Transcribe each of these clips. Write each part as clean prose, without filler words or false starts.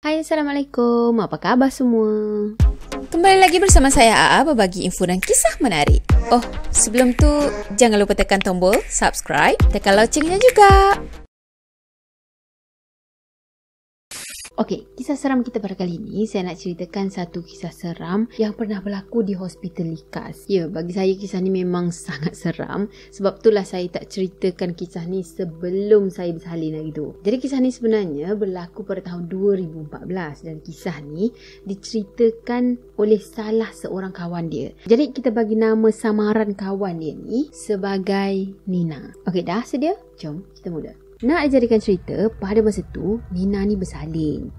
Hai, Assalamualaikum. Apa khabar semua? Kembali lagi bersama saya AA berbagi info dan kisah menarik. Oh, sebelum tu jangan lupa tekan tombol subscribe, tekan loncengnya juga. Okey, kisah seram kita pada kali ini, saya nak ceritakan satu kisah seram yang pernah berlaku di Hospital Likas. Ya, bagi saya kisah ni memang sangat seram. Sebab itulah saya tak ceritakan kisah ni sebelum saya bersalin lagi tu. Jadi kisah ni sebenarnya berlaku pada tahun 2014 dan kisah ni diceritakan oleh salah seorang kawan dia. Jadi kita bagi nama samaran kawan dia ni sebagai Nina. Okey, dah sedia? Jom kita mula. Nak dijadikan cerita, pada masa tu Nina ni bersalin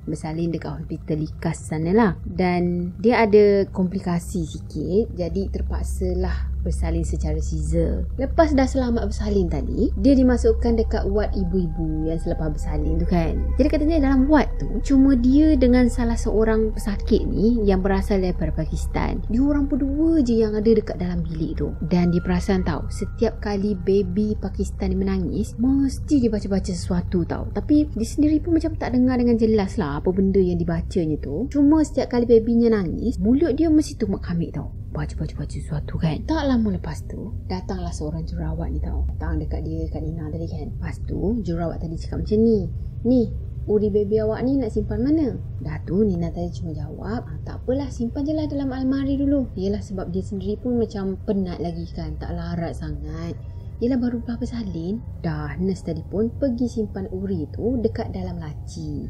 dekat Hospital Likas sana lah. Dan dia ada komplikasi sikit, jadi terpaksalah bersalin secara caesar. Lepas dah selamat bersalin tadi, dia dimasukkan dekat ward ibu-ibu yang selepas bersalin tu kan. Jadi katanya dalam ward tu cuma dia dengan salah seorang pesakit ni yang berasal daripada Pakistan. Dia orang berdua je yang ada dekat dalam bilik tu. Dan dia perasan tau, setiap kali baby Pakistan ni menangis, mesti dia baca sesuatu tau. Tapi dia sendiri pun macam tak dengar dengan jelas lah apa benda yang dibacanya tu. Cuma setiap kali babynya nangis, mulut dia mesti tumak kamik tau, baca sesuatu kan. Tak lama lepas tu datanglah seorang jurawat ni tau. Datang dekat dia, dekat Nina tadi kan. Lepas tu jurawat tadi cakap macam ni, uri baby awak ni nak simpan mana? Dah tu Nina tadi cuma jawab, tak apalah, simpan je lah dalam almari dulu. Yelah, sebab dia sendiri pun macam penat lagi kan, tak larat sangat. Yelah, baru bersalin. Dah, nurse tadi pun pergi simpan uri tu dekat dalam laci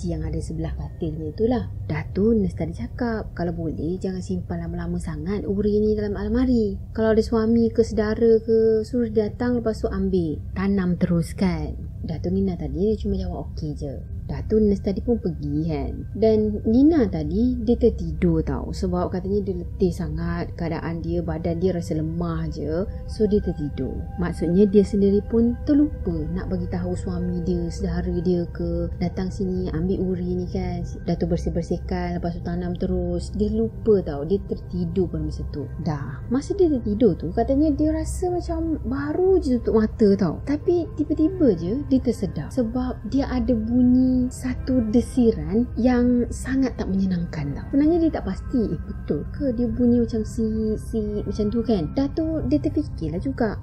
yang ada sebelah katilnya itulah. Dah tu nurse tadi cakap, kalau boleh jangan simpan lama-lama sangat uri ni dalam almari. Kalau ada suami ke saudara ke, suruh datang lepas tu ambil, tanam terus kan. Dah tu Nina tadi dia cuma jawab okey je. Dah tu nurse tadi pun pergi kan. Dan Nina tadi dia tertidur tau. Sebab katanya dia letih sangat, keadaan dia, badan dia rasa lemah je. So dia tertidur. Maksudnya dia sendiri pun terlupa nak bagi tahu suami dia, saudara dia ke, datang sini ambil uri ni kan. Dah tu bersih-bersihkan, lepas tu tanam terus. Dia lupa tau, dia tertidur pada masa tu. Dah, masa dia tertidur tu katanya dia rasa macam baru je tutup mata tau. Tapi tiba-tiba je dia tersedar sebab dia ada bunyi satu desiran yang sangat tak menyenangkan tau. Sebenarnya dia tak pasti betul ke dia bunyi macam si macam tu kan. Dah tu dia terfikirlah juga,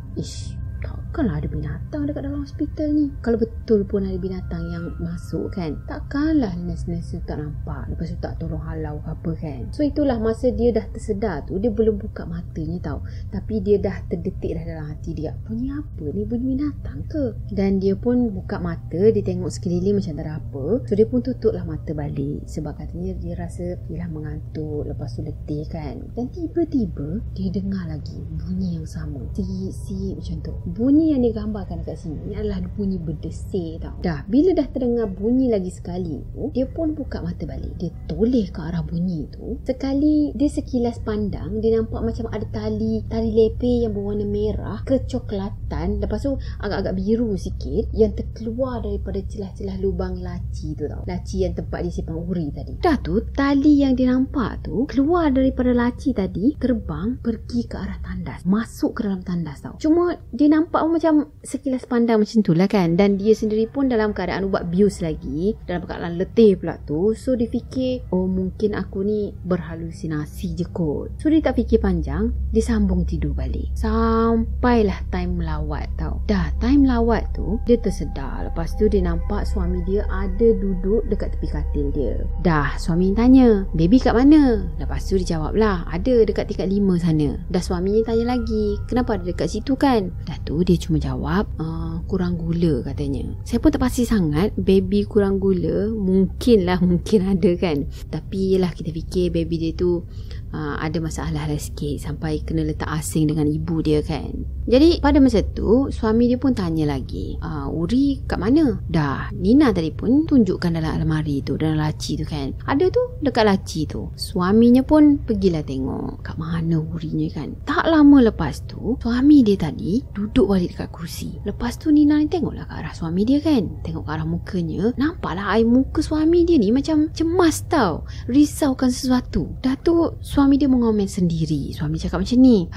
takkanlah ada binatang dekat dalam hospital ni. Kalau betul pun ada binatang yang masuk kan, takkanlah nurse-nurse tak nampak, lepas tu tak tolong halau apa kan. So itulah masa dia dah tersedar tu, dia belum buka matanya tau, tapi dia dah terdetik dah dalam hati dia, bunyi apa ni, bunyi binatang ke? Dan dia pun buka mata, dia tengok sekeliling macam tak ada apa. So dia pun tutuplah mata balik sebab katanya dia rasa ialah mengantuk, lepas tu letih kan. Dan tiba-tiba dia dengar lagi bunyi yang sama, si macam tu. Bunyi yang digambarkan dekat sini adalah bunyi berdesir tau. Dah, bila dah terdengar bunyi lagi sekali tu, dia pun buka mata balik. Dia toleh ke arah bunyi tu. Sekali dia sekilas pandang, dia nampak macam ada tali lepeh yang berwarna merah kecoklatan, lepas tu agak-agak biru sikit, yang terkeluar daripada celah-celah lubang laci tu tau. Laci yang tempat dia simpan uri tadi. Dah tu tali yang dia nampak tu keluar daripada laci tadi, terbang pergi ke arah tandas, masuk ke dalam tandas tau. Cuma dia nampak macam sekilas pandang macam tu lah kan. Dan dia sendiri pun dalam keadaan ubat bius lagi, dalam keadaan letih pula tu. So dia fikir, oh mungkin aku ni berhalusinasi je kot. So dia tak fikir panjang, dia sambung tidur balik. Sampailah time melawat tau. Dah time melawat tu dia tersedar. Lepas tu dia nampak suami dia ada duduk dekat tepi katil dia. Dah, suami tanya, baby kat mana? Lepas tu dia jawab lah, ada dekat tingkat 5 sana. Dah, suaminya tanya lagi, kenapa ada dekat situ kan? Dah tu dia cuma jawab, kurang gula katanya. Saya pun tak pasti sangat baby kurang gula, mungkin ada kan. Tapi yelah, kita fikir baby dia tu ada masalah lah sikit sampai kena letak asing dengan ibu dia kan. Jadi pada masa tu suami dia pun tanya lagi, uri kat mana? Dah, Nina tadi pun tunjukkan dalam almari tu, dalam laci tu kan, ada tu dekat laci tu. Suaminya pun pergilah tengok kat mana urinya kan. Tak lama lepas tu suami dia tadi duduk balik dekat kerusi. Lepas tu Nina ni tengoklah ke arah suami dia kan, tengok ke arah mukanya, nampaklah air muka suami dia ni macam cemas tau, risaukan sesuatu. Dah tu suami dia mengomen sendiri. Suami cakap macam ni,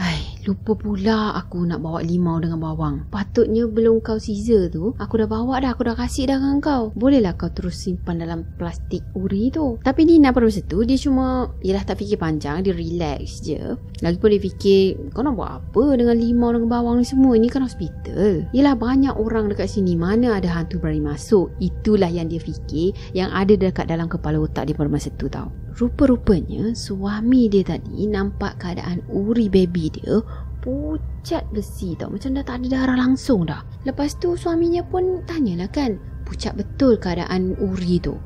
lupa pula aku nak bawa limau dengan bawang. Patutnya belum kau Caesar tu, aku dah bawa dah, aku dah kasih dah dengan kau. Bolehlah kau terus simpan dalam plastik uri tu. Tapi Nina pada masa tu, dia cuma, yelah tak fikir panjang, dia relax je. Lagipun dia fikir, kau nak buat apa dengan limau dengan bawang ni semua? Ini kan hospital. Yelah banyak orang dekat sini, mana ada hantu berani masuk. Itulah yang dia fikir, yang ada dekat dalam kepala otak dia pada masa tu tau. Rupa-rupanya suami dia tadi nampak keadaan uri baby dia pucat besi tau. Macam dah tak ada darah langsung dah. Lepas tu suaminya pun tanyalah kan, pucat betul keadaan uri tu.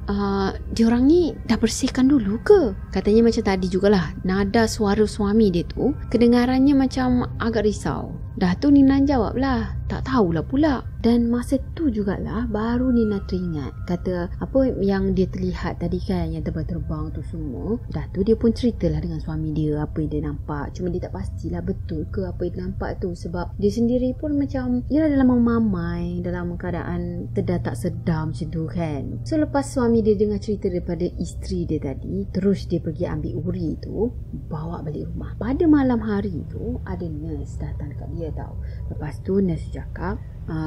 Diorang ni dah bersihkan dulu ke? Katanya macam tadi jugalah. Nada suara suami dia tu kedengarannya macam agak risau. Dah tu Nina jawab lah, tak tahulah pula. Dan masa tu jugalah baru Nina teringat. Kata apa yang dia terlihat tadi kan, yang terbang-terbang tu semua. Dah tu dia pun ceritalah dengan suami dia apa yang dia nampak. Cuma dia tak pastilah betul ke apa yang dia nampak tu. Sebab dia sendiri pun macam, yalah dalam mamai, dalam keadaan terdatak sedam macam tu kan. So lepas suami dia dengar cerita daripada isteri dia tadi, terus dia pergi ambil uri tu, bawa balik rumah. Pada malam hari tu ada nurse datang dekat dia tau. Lepas tu nurse cakap,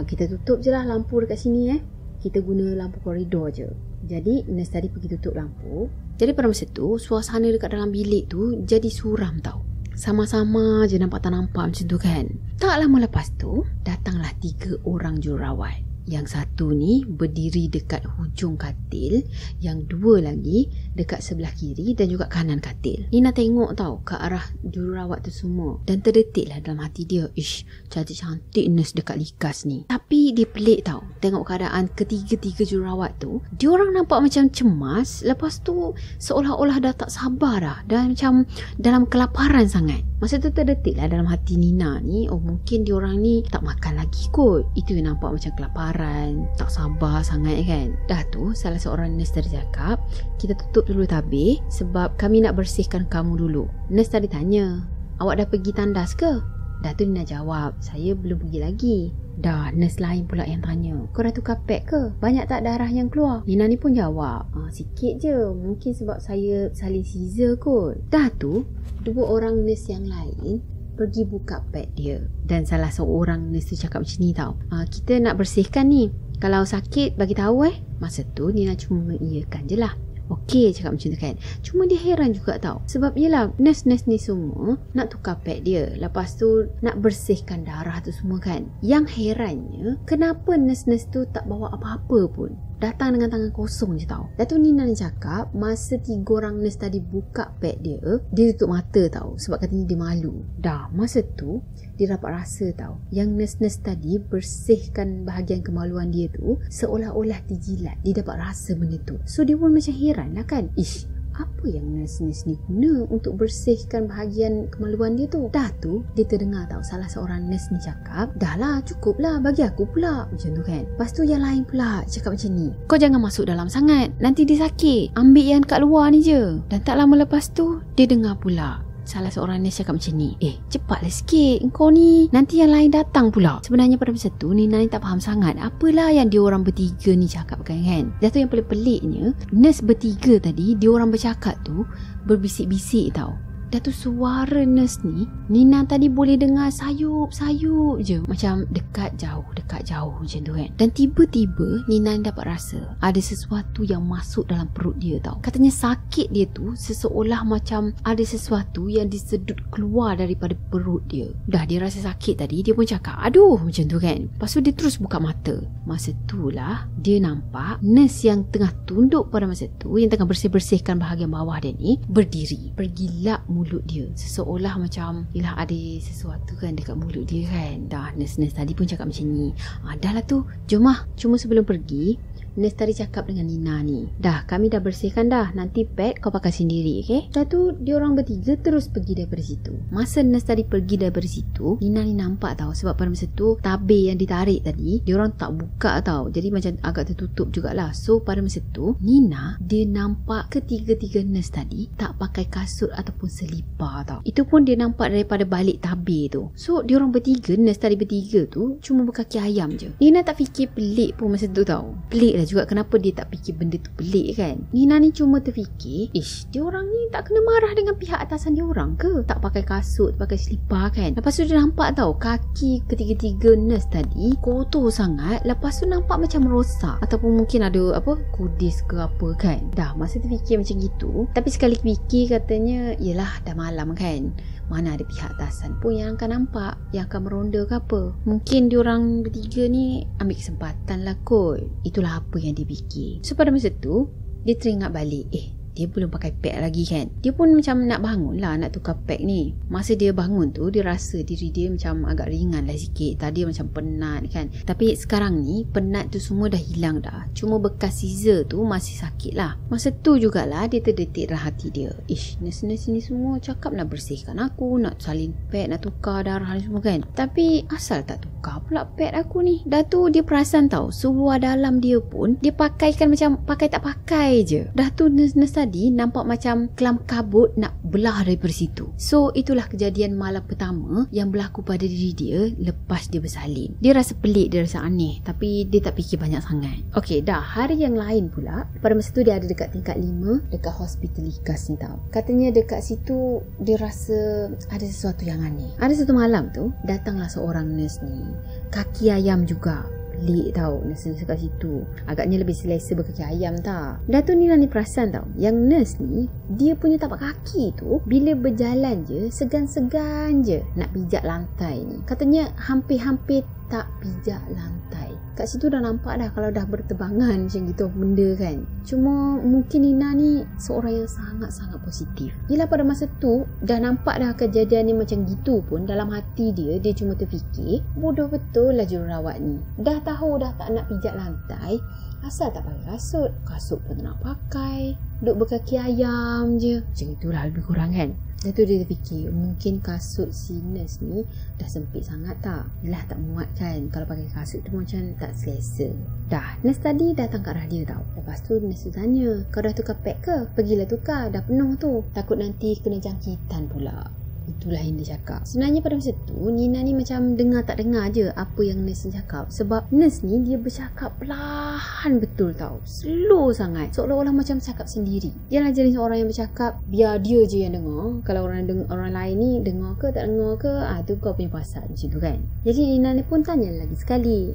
kita tutup je lah lampu dekat sini kita guna lampu koridor je. Jadi nurse tadi pergi tutup lampu. Jadi pada masa tu suasana dekat dalam bilik tu jadi suram tau. Sama-sama je nampak tak nampak macam tu kan. Tak lama lepas tu datanglah 3 orang jururawat. Yang satu ni berdiri dekat hujung katil, yang 2 lagi dekat sebelah kiri dan juga kanan katil. Nina tengok tau ke arah jururawat tu semua dan terdetiklah dalam hati dia, ish, cantik-cantik nurse dekat likas ni. Tapi dia pelik tau, tengok keadaan ketiga-tiga jururawat tu. Diorang nampak macam cemas, lepas tu seolah-olah dah tak sabar dah, dan macam dalam kelaparan sangat. Masa tu terdetiklah dalam hati Nina ni, oh mungkin diorang ni tak makan lagi kot. Itu yang nampak macam kelaparan, tak sabar sangat kan. Dah tu salah seorang nurse tadi cakap, kita tutup dulu tabir sebab kami nak bersihkan kamu dulu. Nurse tadi tanya, awak dah pergi tandas ke? Dah tu Nina jawab, saya belum pergi lagi. Dah nurse lain pula yang tanya, kau dah tukar pad ke? Banyak tak darah yang keluar? Nina ni pun jawab, sikit je, mungkin sebab saya salin Caesar kot. Dah tu 2 orang nurse yang lain pergi buka pad dia. Dan salah seorang nurse tu cakap macam ni tau, kita nak bersihkan ni, kalau sakit bagi tahu Masa tu Nina cuma mengiyakan je lah. Okey cakap macam tu kan. Cuma dia heran juga tau, sebab yelah nurse-nurse ni semua nak tukar pad dia, lepas tu nak bersihkan darah tu semua kan. Yang herannya, kenapa nurse-nurse tu tak bawa apa-apa pun, datang dengan tangan kosong je tau. Dato' Nina ni cakap, masa 3 orang nurse tadi buka pad dia, dia tutup mata tau, sebab katanya dia malu. Dah masa tu dia dapat rasa tau, yang nurse-nurse tadi bersihkan bahagian kemaluan dia tu seolah-olah dijilat. Dia dapat rasa benda tu. So dia pun macam heran lah kan, ish, apa yang nurse-nurse ni guna untuk bersihkan bahagian kemaluan dia tu. Dah tu dia terdengar tau salah seorang nurse ni cakap, dah lah cukup lah, bagi aku pula, macam tu kan. Lepas tu yang lain pula cakap macam ni, kau jangan masuk dalam sangat, nanti dia sakit, ambil yang kat luar ni je. Dan tak lama lepas tu dia dengar pula salah seorang nurse cakap macam ni, cepatlah sikit engkau ni, nanti yang lain datang pula. Sebenarnya pada masa tu Nina ni tak faham sangat apalah yang diorang bertiga ni cakap kan. Dah tu yang paling peliknya, nurse bertiga tadi diorang bercakap tu berbisik-bisik tau. Dah tu suara nurse ni Nina tadi boleh dengar sayup-sayup je, macam dekat jauh macam tu kan. Dan tiba-tiba Nina dapat rasa ada sesuatu yang masuk dalam perut dia tau. Katanya sakit dia tu seseolah macam ada sesuatu yang disedut keluar daripada perut dia. Dah dia rasa sakit tadi, dia pun cakap aduh macam tu kan. Lepas tu dia terus buka mata. Masa tu lah dia nampak nurse yang tengah tunduk pada masa tu, yang tengah bersih-bersihkan bahagian bawah dia ni, berdiri, pergilap mulut dia, seseolah macam yelah ada sesuatu kan dekat mulut dia kan. Dah nurse-nurse tadi pun cakap macam ni, dah lah tu, jom lah. Cuma sebelum pergi, nurse tadi cakap dengan Nina ni, dah kami dah bersihkan dah, nanti pad kau pakai sendiri, okay? Dah tu diorang bertiga terus pergi daripada situ. Masa nurse tadi pergi daripada situ, Nina ni nampak tau, sebab pada masa tu tabir yang ditarik tadi diorang tak buka tau, jadi macam agak tertutup jugalah. So pada masa tu Nina dia nampak ketiga-tiga nurse tadi tak pakai kasut ataupun selipar tau. Itu pun dia nampak daripada balik tabir tu. So diorang bertiga, nurse tadi bertiga tu cuma berkaki ayam je. Nina tak fikir pelik pun masa tu tau. Pelik lah itulah juga kenapa dia tak fikir benda tu pelik kan. Nina ni cuma terfikir, dia orang ni tak kena marah dengan pihak atasan dia orang ke? Tak pakai kasut, pakai selipar kan. Lepas tu dia nampak tau kaki ketiga-tiga nurse tadi kotor sangat. Lepas tu nampak macam rosak, ataupun mungkin ada kudis ke apa kan. Dah masa terfikir macam gitu. Tapi sekali fikir katanya, yelah dah malam kan, mana ada pihak atasan pun yang akan nampak, yang akan meronda ke apa. Mungkin diorang bertiga ni ambil kesempatan lah kot. Itulah apa yang dia fikir. So pada masa tu dia teringat balik, dia belum pakai pad lagi kan. Dia pun macam nak bangun lah, nak tukar pad ni. Masa dia bangun tu, dia rasa diri dia macam agak ringan lah sikit. Tadi macam penat kan. Tapi sekarang ni penat tu semua dah hilang dah. Cuma bekas scissor tu masih sakit lah. Masa tu jugalah dia terdetik dalam hati dia, nurse-nurse ni semua cakap nak bersihkan aku, nak salin pad, nak tukar darah ni semua kan. Tapi asal tak tukar pula pad aku ni. Dah tu dia perasan tau, seluar dalam dia pun dia pakaikan macam pakai tak pakai je. Dah tu nurse tadi nampak macam kelam kabut nak belah daripada situ. So itulah kejadian malam pertama yang berlaku pada diri dia lepas dia bersalin. Dia rasa pelik, dia rasa aneh, tapi dia tak fikir banyak sangat. Okey, dah hari yang lain pula, pada masa tu dia ada dekat tingkat 5 dekat hospital Likas ni tau. Katanya dekat situ dia rasa ada sesuatu yang aneh. Ada satu malam tu datanglah seorang nurse ni, kaki ayam juga. Pelik tau nurse kat situ. Agaknya lebih selesa berkaki ayam tak. Dah tu Nina ni perasan tau, yang nurse ni dia punya tapak kaki tu bila berjalan je segan-segan je nak pijak lantai ni. Katanya hampir-hampir tak pijak lantai. Kat situ dah nampak dah kalau dah berterbangan macam gitu benda kan. Cuma mungkin Nina ni seorang yang sangat-sangat positif. Yelah pada masa tu dah nampak dah kejadian ni macam gitu pun dalam hati dia cuma terfikir, bodoh betul lah jururawat ni. Dah tahu dah tak nak pijak lantai, asal tak pakai kasut. Kasut pun tak nak pakai, duduk berkaki ayam je. Macam itulah lebih kurang kan. Dan tu dia terfikir, mungkin kasut si nurse ni dah sempit sangat tak? Yelah tak muat kan. Kalau pakai kasut tu macam tak selesa. Dah, nurse tadi datang kat arah dia tau. Lepas tu nurse tu tanya, kau dah tukar pad ke? Pergilah tukar, dah penuh tu. Takut nanti kena jangkitan pula. Itulah yang dia cakap. Sebenarnya pada masa tu Nina ni macam dengar tak dengar je apa yang nurse ni cakap. Sebab nurse ni dia bercakap perlahan betul tau, slow sangat, seolah-olah macam cakap sendiri. Dia nak jadi seorang yang bercakap, biar dia je yang dengar. Kalau orang lain ni dengar ke tak dengar ke, tu kau punya pasal macam tu kan. Jadi Nina ni pun tanya lagi sekali,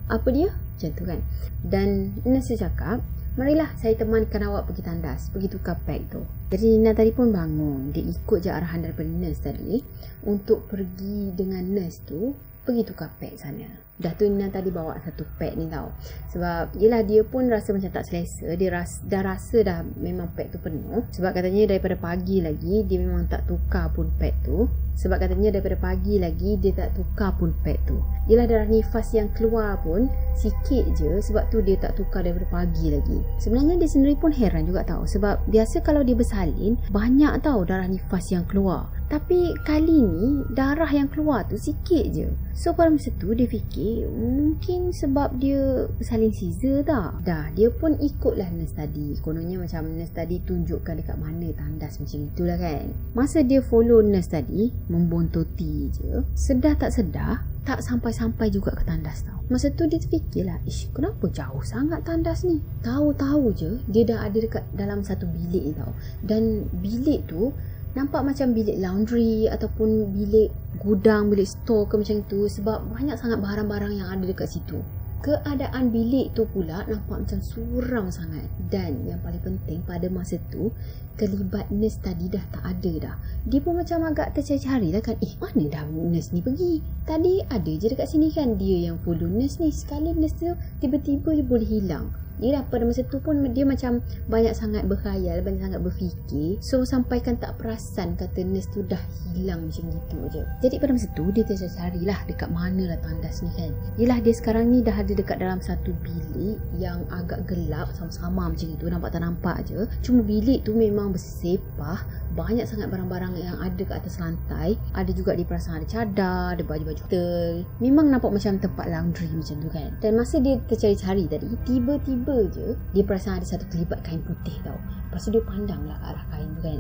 apa dia? Macam tu kan. Dan nurse cakap, marilah saya temankan awak pergi tandas, pergi tukar pad tu. Jadi Nina tadi pun bangun. Dia ikut je arahan daripada nurse tadi untuk pergi dengan nurse tu pergi tukar pad sana. Dah tu Nina tadi bawa satu pad ni tau. Sebab yelah dia pun rasa macam tak selesa. Dia dah rasa dah memang pad tu penuh. Sebab katanya daripada pagi lagi dia memang tak tukar pun pad tu. Sebab katanya daripada pagi lagi dia tak tukar pun pad tu. Yelah darah nifas yang keluar pun sikit je. Sebab tu dia tak tukar daripada pagi lagi. Sebenarnya dia sendiri pun heran juga tau. Sebab biasa kalau dia bersalin banyak tau darah nifas yang keluar. Tapi kali ni darah yang keluar tu sikit je. So pada masa tu dia fikir mungkin sebab dia bersalin scissor tak. Dah dia pun ikutlah nurse tadi. Kononnya macam nurse tadi tunjukkan dekat mana tandas macam itulah kan. Masa dia follow nurse tadi membontoti je, sedar tak sedar tak sampai-sampai juga ke tandas tau. Masa tu dia terfikirlah, kenapa jauh sangat tandas ni? Tahu-tahu je dia dah ada dekat dalam satu bilik ni tau. Dan bilik tu nampak macam bilik laundry ataupun bilik gudang, bilik store ke macam tu. Sebab banyak sangat barang-barang yang ada dekat situ. Keadaan bilik tu pula nampak macam suram sangat. Dan yang paling penting pada masa tu, kelibat nurse tadi dah tak ada dah. Dia pun macam agak tercari-cari lah kan. Mana dah nurse ni pergi? Tadi ada je dekat sini kan. Dia yang follow nurse ni. Sekali nurse tu tiba-tiba je boleh hilang. Yelah pada masa tu pun dia macam banyak sangat berkhayal, banyak sangat berfikir. So sampaikan tak perasan kata nurse tu dah hilang macam gitu je. Jadi pada masa tu dia tercari-carilah dekat mana lah tandas ni kan. Yelah dia sekarang ni dah ada dekat dalam satu bilik yang agak gelap, sama-sama macam itu, nampak tak nampak je. Cuma bilik tu memang bersepah, banyak sangat barang-barang yang ada kat atas lantai. Ada juga di perasan ada cadar, ada baju-baju hotel. Memang nampak macam tempat laundry macam tu kan. Dan masa dia tercari-cari tadi, tiba-tiba je dia perasan ada satu kelibat kain putih tau. Lepas tu dia pandang lah ke arah kain tu kan.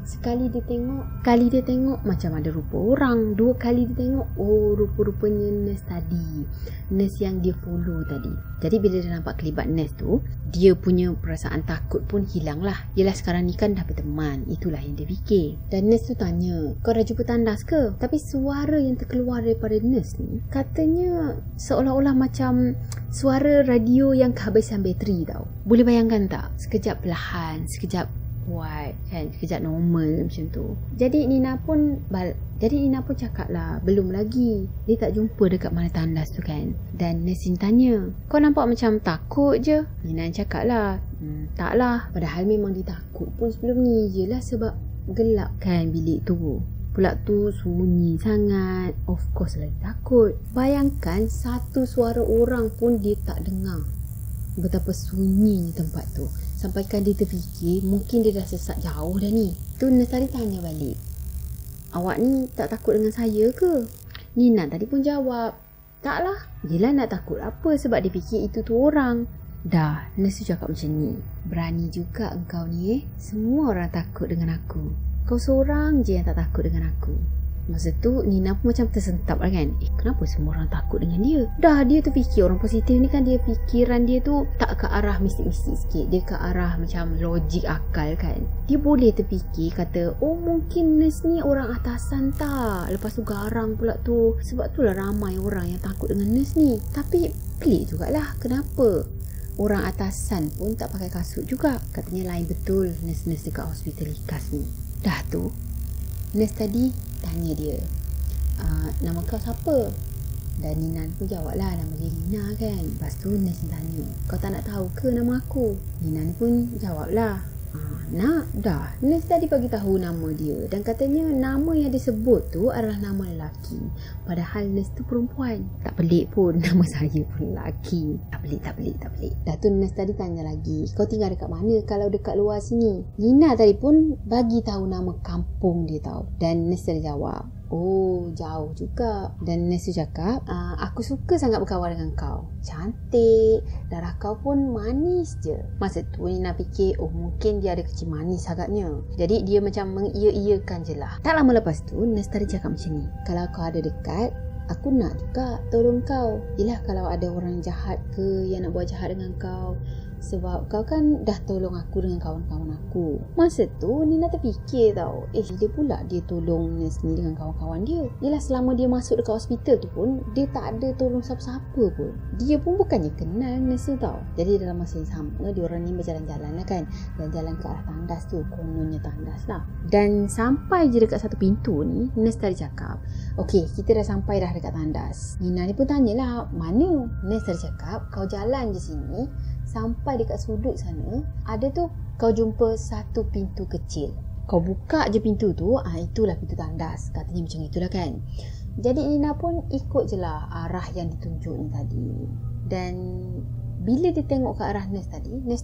Sekali dia tengok macam ada rupa orang. 2 kali dia tengok, oh rupa-rupanya nurse tadi, nurse yang dia follow tadi. Jadi bila dia nampak kelibat nurse tu, dia punya perasaan takut pun hilang lah. Yelah sekarang ni kan dah berteman, itulah yang dia fikir. Dan nurse tu tanya, kau dah jumpa tandas ke? Tapi suara yang terkeluar daripada nurse ni katanya seolah-olah macam suara radio yang kehabisan bateri tau. Boleh bayangkan tak? Sekejap perlahan, sekejap kuat kan, sekejap normal macam tu. Jadi Nina pun cakap lah, belum lagi, dia tak jumpa dekat mana tandas tu kan. Dan nurse tanya, kau nampak macam takut je? Nina cakap lah, tak lah, padahal memang dia takut pun sebelum ni. Yelah sebab gelap kan bilik tu, pula tu sunyi sangat, of course lagi takut. Bayangkan satu suara orang pun dia tak dengar, betapa sunyinya tempat tu. Sampaikan dia terfikir mungkin dia dah sesat jauh dah ni. Tu nurse tadi tanya balik, awak ni tak takut dengan saya ke? Nina tadi pun jawab, taklah. Yelah nak takut apa, sebab dia fikir itu tu orang. Dah, nurse cakap macam ni, berani juga engkau ni semua orang takut dengan aku, kau seorang je yang tak takut dengan aku. Masa tu Nina pun macam tersentap lah kan, kenapa semua orang takut dengan dia? Dah, dia tu fikir orang positif ni kan, dia fikiran dia tu tak ke arah mistik-mistik sikit, dia ke arah macam logik akal kan. Dia boleh terfikir kata, oh mungkin nurse ni orang atasan tak, lepas tu garang pula tu, sebab tu lah ramai orang yang takut dengan nurse ni. Tapi pelik jugalah, kenapa orang atasan pun tak pakai kasut juga? Katanya lain betul nurse-nurse dekat hospital Likas ni. Dah tu nurse tadi tanya dia, nama kau siapa? Dan Nina pun jawab lah, nama dia Nina kan. Lepas tu nurse tanya, kau tak nak tahu ke nama aku? Nina pun jawab lah, nak. Dah, nurse tadi bagi tahu nama dia, dan katanya nama yang disebut tu adalah nama lelaki, padahal nurse tu perempuan. Tak pelik pun, nama saya pun lelaki. Tak pelik. Dah tu nurse tadi tanya lagi, kau tinggal dekat mana kalau dekat luar sini? Nina tadi pun bagi tahu nama kampung dia tau. Dan nurse tadi jawab, oh jauh juga. Dan nurse cakap, aku suka sangat berkawan dengan kau, cantik, darah kau pun manis je. Masa tu Nina fikir, oh mungkin dia ada kecil manis agaknya. Jadi dia macam mengiya-iyakan je lah. Tak lama lepas tu nurse tadi cakap macam ni, kalau kau ada dekat, aku nak juga tolong kau. Yelah kalau ada orang jahat ke yang nak buat jahat dengan kau, sebab kau kan dah tolong aku dengan kawan-kawan aku. Masa tu Nina terfikir tau, dia pula dia tolong nurse ni dengan kawan-kawan dia. Yelah selama dia masuk dekat hospital tu pun dia tak ada tolong siapa-siapa pun. Dia pun bukannya kenal nurse tu tau. Jadi dalam masa yang sama diorang ni berjalan-jalan lah kan, dan jalan ke arah tandas tu, kononnya tandas lah. Dan sampai je dekat satu pintu ni, nurse tadi cakap, okey kita dah sampai dah dekat tandas. Nina ni pun tanyalah, mana? Nurse tadi cakap, kau jalan je sini, sampai dekat sudut sana, ada tu kau jumpa satu pintu kecil. Kau buka je pintu tu, itulah pintu tandas. Katanya macam itulah kan. Jadi Nina pun ikut je lah arah yang ditunjuk ni tadi. Dan bila dia tengok ke arah nurse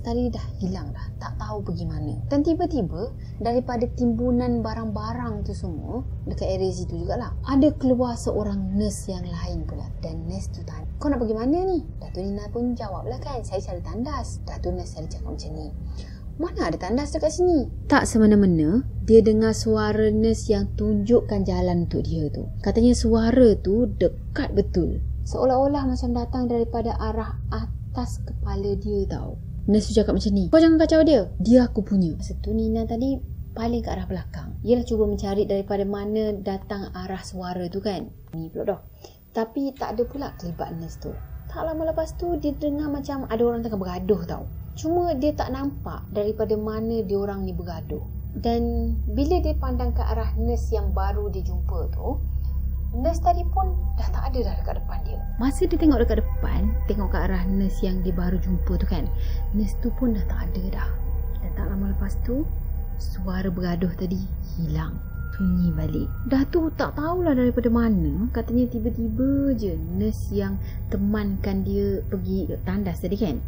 tadi dah hilang dah, tak tahu pergi mana. Dan tiba-tiba daripada timbunan barang-barang tu semua dekat area situ jugalah, ada keluar seorang nurse yang lain pula. Dan nurse tu tanya, kau nak pergi mana ni? Dato' Nina pun jawab lah kan, saya cari tandas. Dato' nurse tadi cakap macam ni, mana ada tandas dekat sini? Tak semena-mena dia dengar suara nurse yang tunjukkan jalan untuk dia tu. Katanya suara tu dekat betul, seolah-olah macam datang daripada arah atas kepala dia tau. Nurse tu cakap macam ni, kau jangan kacau dia, dia aku punya. Masa tu Nina tadi paling ke arah belakang. Ialah cuba mencari daripada mana datang arah suara tu kan. Ni pula dah. Tapi tak ada pula kelibat nurse tu. Tak lama lepas tu dia dengar macam ada orang tengah bergaduh tau. Cuma dia tak nampak daripada mana dia orang ni bergaduh. Dan bila dia pandang ke arah nurse yang baru dia jumpa tu, nurse tadi pun dah tak ada dah dekat depan dia. Masa dia tengok dekat depan, tengok ke arah nurse yang dia baru jumpa tu kan, nurse tu pun dah tak ada dah. Dan tak lama lepas tu, suara bergaduh tadi hilang, sunyi balik. Dah tu tak tahulah daripada mana, katanya tiba-tiba je nurse yang temankan dia pergi tandas tadi kan,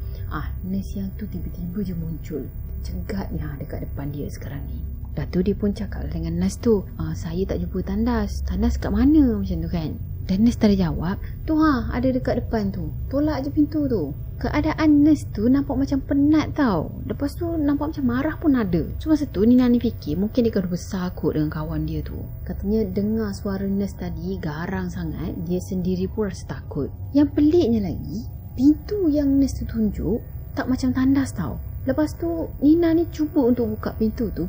nurse yang tu tiba-tiba je muncul cegatnya dekat depan dia sekarang ni. Dah tu dia pun cakap dengan nurse tu, saya tak jumpa tandas kat mana macam tu kan. Dan nurse tadi jawab, tu ada dekat depan tu, tolak je pintu tu. keadaan nurse tu nampak macam penat tau. Lepas tu nampak macam marah pun ada. So masa tu Nina ni fikir mungkin dia gaduh besar kot dengan kawan dia tu. Katanya dengar suara nurse tadi garang sangat, dia sendiri pun rasa takut. Yang peliknya lagi, pintu yang nurse tu tunjuk tak macam tandas tau. Lepas tu Nina ni cuba untuk buka pintu tu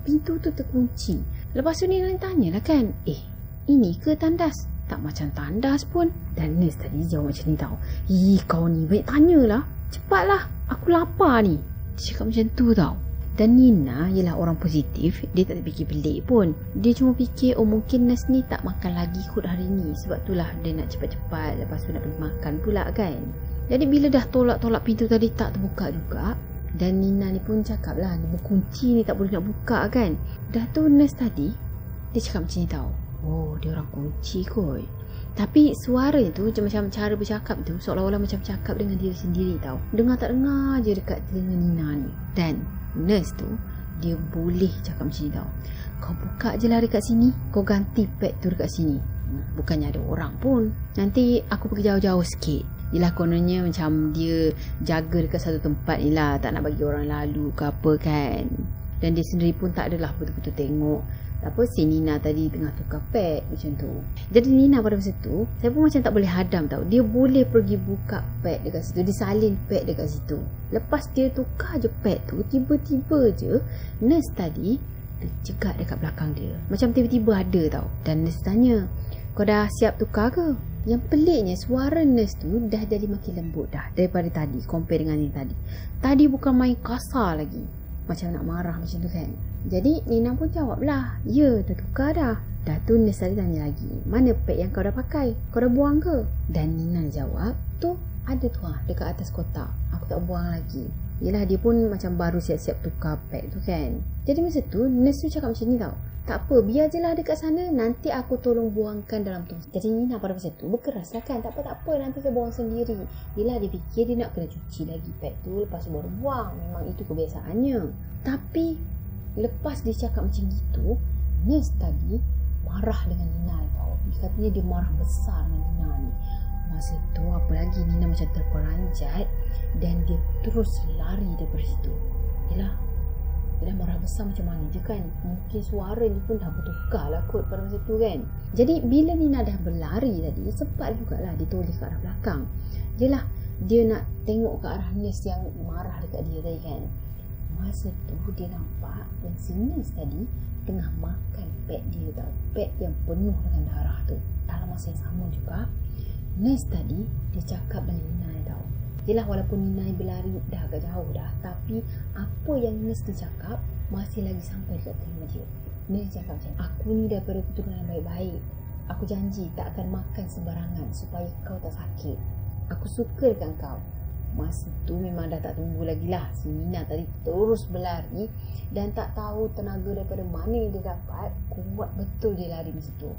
terkunci. Lepas tu Nina ni tanyalah kan, ini ke tandas? Tak macam tandas pun. Dan nurse tadi jawab macam ni tau, kau ni baik tanyalah, cepatlah, aku lapar ni. Dia cakap macam tu tau. Dan Nina ialah orang positif, dia tak fikir pelik pun. Dia cuma fikir mungkin nurse ni tak makan lagi kot hari ni, sebab itulah dia nak cepat-cepat, lepas tu nak pergi makan pula kan. Jadi bila dah tolak-tolak pintu tadi tak terbuka juga, dan Nina ni pun cakap lah, berkunci ni tak boleh nak buka kan. Dah tu nurse tadi dia cakap macam ni tau, dia orang kunci kot. Tapi suara tu macam cara bercakap tu seolah-olah macam cakap dengan diri sendiri tau. Dengar tak dengar je dekat telinga Nina ni. Dan nurse tu dia boleh cakap macam ni tau, kau buka je lah dekat sini, kau ganti pad tu dekat sini. Bukannya ada orang pun, nanti aku pergi jauh-jauh sikit. Yelah kononnya macam dia jaga dekat satu tempat ni lah, tak nak bagi orang lalu ke apa kan. Dan dia sendiri pun tak adalah betul-betul tengok si Nina tadi tengah tukar pad macam tu. Jadi Nina pada masa tu, saya pun macam tak boleh hadam tau. Dia boleh pergi buka pad dekat situ, dia salin pad dekat situ. Lepas dia tukar je pad tu, tiba-tiba je nurse tadi tercegat dekat belakang dia. Macam tiba-tiba ada tau. Dan nurse tanya, kau dah siap tukar ke? Yang peliknya suara nurse tu dah jadi makin lembut dah daripada tadi, compare dengan yang tadi. Tadi bukan main kasar lagi, macam nak marah macam tu kan. Jadi Nina pun jawab lah, ya dah tukar dah. Dah tu nurse tadi tanya lagi, mana pad yang kau dah pakai? Kau dah buang ke? Dan Nina jawab, tu ada tu dekat atas kotak, aku tak buang lagi. Yelah dia pun macam baru siap-siap tukar pad tu kan. Jadi masa tu nurse tu cakap macam ni tau, tak apa, biar je lah dekat sana, nanti aku tolong buangkan dalam tu. Jadi Nina pada masa tu berkeras lah kan, tak apa, nanti saya buang sendiri. Yelah dia fikir dia nak kena cuci lagi pad tu, lepas tu baru buang. Memang itu kebiasaannya. Tapi lepas dia cakap macam gitu, nurse tadi marah dengan Nina tau. Katanya dia marah besar dengan Nina ni. Masa tu apa lagi, Nina macam terperanjat dan dia terus lari daripada situ. Yelah, dia dah marah besar macam mana je kan. Mungkin suara ni pun dah bertukar lah kot pada masa tu kan. Jadi bila Nina dah berlari tadi, sempat jugalah dia toleh ke arah belakang. Yelah, dia nak tengok ke arah nurse yang marah dekat dia tadi kan. Masa tu dia nampak yang si nurse tadi tengah makan pad dia tau. Pad yang penuh dengan darah tu. Dalam masa yang sama juga, nurse tadi dia cakap dengan Nina tau. Yelah walaupun Nina berlari dah agak jauh dah, tapi apa yang nurse dia cakap masih lagi sampai dekat telinga dia. Nurse cakap macam, aku ni daripada keturunan baik-baik, aku janji tak akan makan sembarangan supaya kau tak sakit. Aku suka dengan kau. Masa tu memang dah tak tunggu lagi lah, si Nina tadi terus berlari. Dan tak tahu tenaga daripada mana dia dapat, kuat betul dia lari masa tu.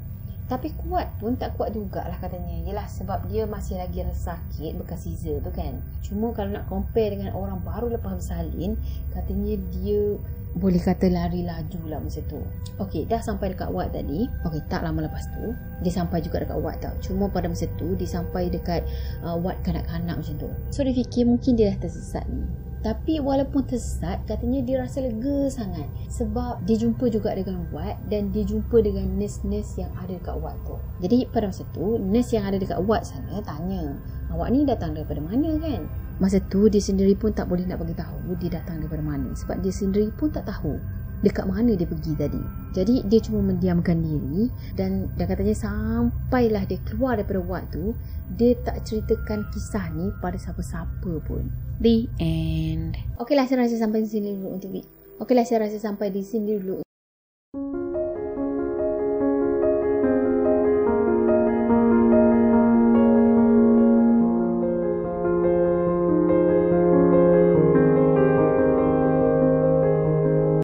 Tapi kuat pun tak kuat jugalah katanya. Yelah sebab dia masih lagi rasa sakit bekas scissor tu kan. Cuma kalau nak compare dengan orang baru lepas bersalin, katanya dia boleh kata lari laju lah masa tu. Okey, dah sampai dekat ward tadi. Okey, tak lama lepas tu dia sampai juga dekat ward tau. Cuma pada masa tu dia sampai dekat ward kanak-kanak macam tu. So dia fikir mungkin dia dah tersesat ni. Tapi walaupun tersesat, katanya dia rasa lega sangat sebab dia jumpa juga dengan ward dan dia jumpa dengan nurse-nurse yang ada dekat ward tu. Jadi pada masa tu nurse yang ada dekat ward sana tanya, awak ni datang daripada mana kan? Masa tu dia sendiri pun tak boleh nak bagi tahu dia datang daripada mana sebab dia sendiri pun tak tahu dekat mana dia pergi tadi. Jadi dia cuma mendiamkan diri dan katanya sampailah dia keluar daripada ward tu, dia tak ceritakan kisah ni pada siapa-siapa pun. The end. Okeylah, saya rasa sampai di sini dulu untuk